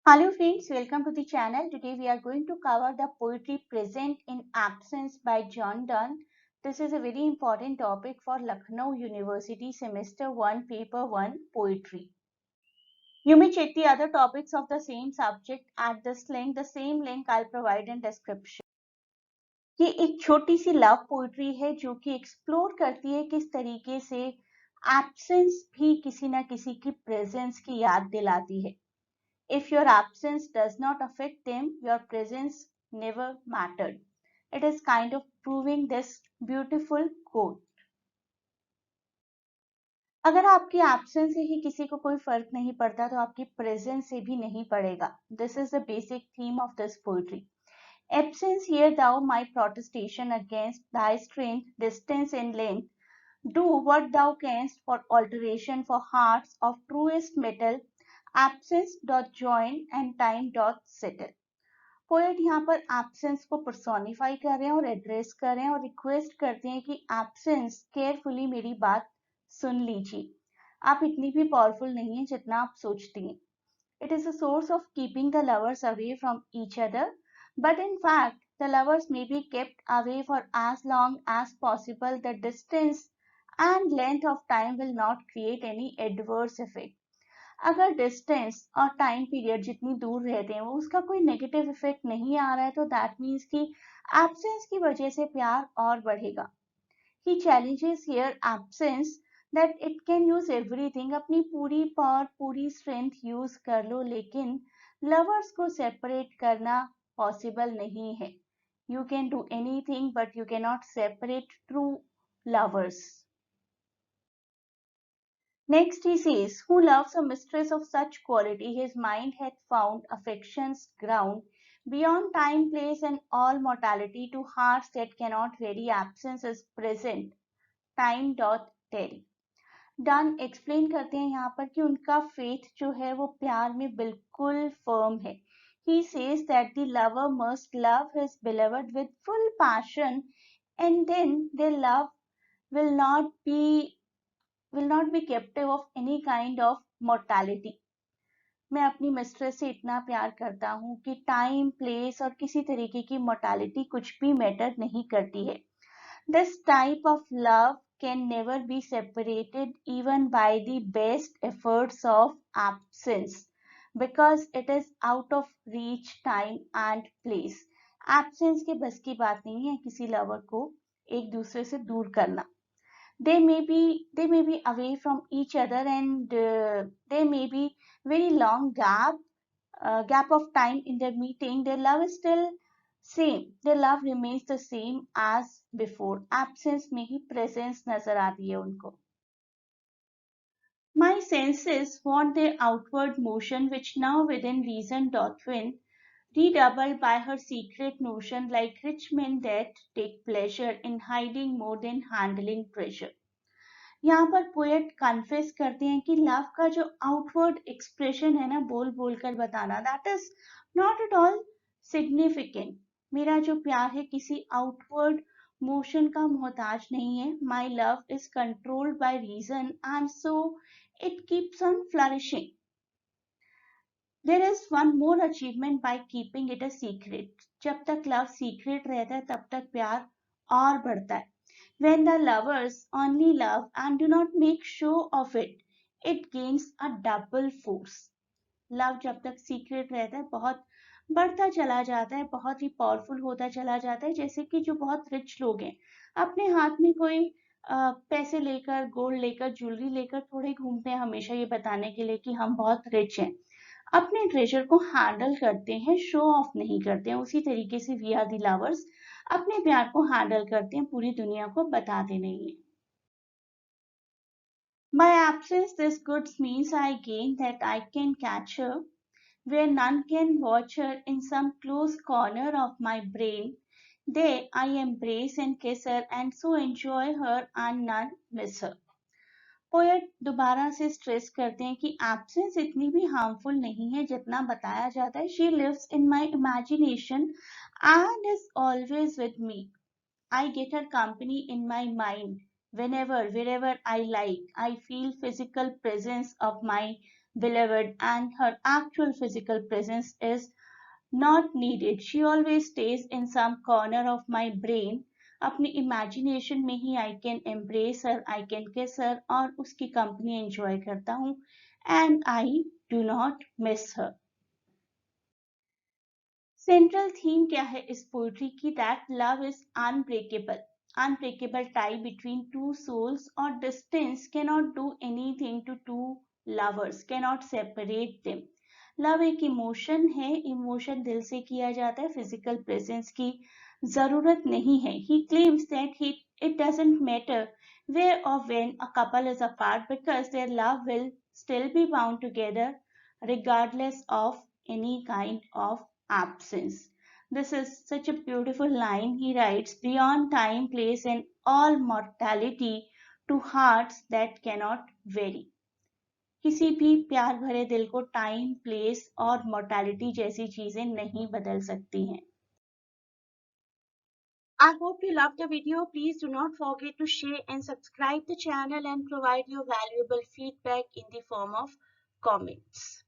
Hello friends, welcome to the channel. Today we are going to cover the poetry present in absence by John Donne. This is a very important topic for Lucknow University Semester 1 Paper 1 Poetry. You may check the other topics of the same subject at this link. The same link I'll provide in description. ये एक छोटी सी love poetry है जो कि explore करती है किस तरीके से एब्सेंस भी किसी ना किसी की प्रेजेंस की याद दिलाती है. If your absence does not affect them, your presence never mattered. It is kind of proving this beautiful quote. अगर आपकी absence से ही किसी को कोई फर्क नहीं पड़ता तो आपकी presence से भी नहीं पड़ेगा. This is the basic theme of this poetry. Absence, hear thou my protestation against thy strength, distance in length. Do what thou canst for alteration for hearts of truest metal. Absence doth join and time doth settle. Poet यहाँ पर absence को personify कर रहे हैं और address कर रहे हैं और रिक्वेस्ट करते हैं कि एब्सेंस केयरफुली मेरी बात सुन लीजिए. आप इतनी भी पावरफुल नहीं है जितना आप सोचती हैं. It is a source of keeping the lovers away from each other, but in fact the lovers may be kept away for as long as possible. The distance and length of time will not create any adverse effect. अगर distance और time period जितनी दूर रहते हैं वो उसका कोई negative effect नहीं आ रहा है तो दैट मीन्स कि एब्सेंस की वजह से प्यार और बढ़ेगा. He challenges here absence that it can use everything. अपनी पूरी पावर पूरी स्ट्रेंथ यूज कर लो लेकिन लवर्स को सेपरेट करना पॉसिबल नहीं है. You can do anything but you can not separate true lovers. Next he says, who loves a mistress of such quality, his mind hath found affection's ground, beyond time, place, and all mortality, to hearts that cannot vary, absence is present, time doth tarry. Done explain करते हैं यहाँ पर कि उनका faith जो है वो प्यार में बिल्कुल फर्म है. He says that the lover must love his beloved with full passion and then their love will not be captive of any kind of mortality. मैं अपनी मिस्ट्रेस से इतना प्यार करता हूँ कि टाइम प्लेस और किसी तरीके की मोर्टालिटी कुछ भी मैटर नहीं करती है. This type of love can never be separated even by the best efforts of absence because it is out of reach time and place. Absence के बस की बात नहीं है किसी लवर को एक दूसरे से दूर करना. They may be away from each other and there may be very long gap of time in their meeting. Their love is still same. Their love remains the same as before. Absence में ही presence नजर आती है उनको. My senses want their outward motion, which now within reason doth win, redoubled by her secret notion, like rich men that take pleasure in hiding more than handling treasure. यहाँ पर poet confess करते हैं कि love का जो outward expression है ना बोल बोल कर बताना that is not at all significant. मेरा जो प्यार है किसी आउटवर्ड मोशन का मोहताज नहीं है. My love is controlled by reason and so it keeps on flourishing. There is one more achievement by keeping it a secret. जब तक लव सीक्रेट रहता है तब तक प्यार और बढ़ता है. When the lovers only love and do not make show of it, it gains a double force. Love जब तक सीक्रेट रहता है बहुत बढ़ता चला जाता है, बहुत ही पावरफुल होता चला जाता है. जैसे कि जो बहुत रिच लोग हैं अपने हाथ में कोई पैसे लेकर गोल्ड लेकर ज्वेलरी लेकर थोड़े घूमते हैं हमेशा ये बताने के लिए कि हम बहुत रिच हैं. अपने ट्रेजर को हैंडल करते हैं, शो ऑफ नहीं करते हैं. उसी तरीके से वी आर दी लवर्स अपने प्यार को हैंडल करते हैं, पूरी दुनिया को बताते नहीं है. By absence this goods means I gain that I can catch her where none can watch her in some close corner of my brain. There I embrace and kiss her and so enjoy her and none miss her. Poet दोबारा से stress करते हैं कि absence इतनी भी harmful नहीं है जितना बताया जाता है. She lives in my imagination and is always with me. I get her company in my mind whenever wherever I like. I feel physical presence of my beloved, and her actual physical presence is not needed. She always stays in some corner of my brain. अपनी imagination में ही I can embrace her, I can kiss her और उसकी company enjoy करता हूँ, and I do not miss her. Central theme क्या है इस poetry की? That love is unbreakable. Unbreakable tie between two souls, और distance cannot do anything to two lovers, cannot separate them. Love एक emotion है, emotion दिल से किया जाता है, फिजिकल प्रेजेंस की जरूरत नहीं है. ही claims that he it doesn't matter where or when a couple is apart because their love will still be bound together regardless of any kind of absence. This is such a beautiful line. He writes, beyond time, place, and all mortality, to hearts that cannot vary. किसी भी प्यार भरे दिल को time, place और mortality जैसी चीजें नहीं बदल सकती हैं. I hope you loved the video. Please do not forget to share and subscribe the channel and provide your valuable feedback in the form of comments.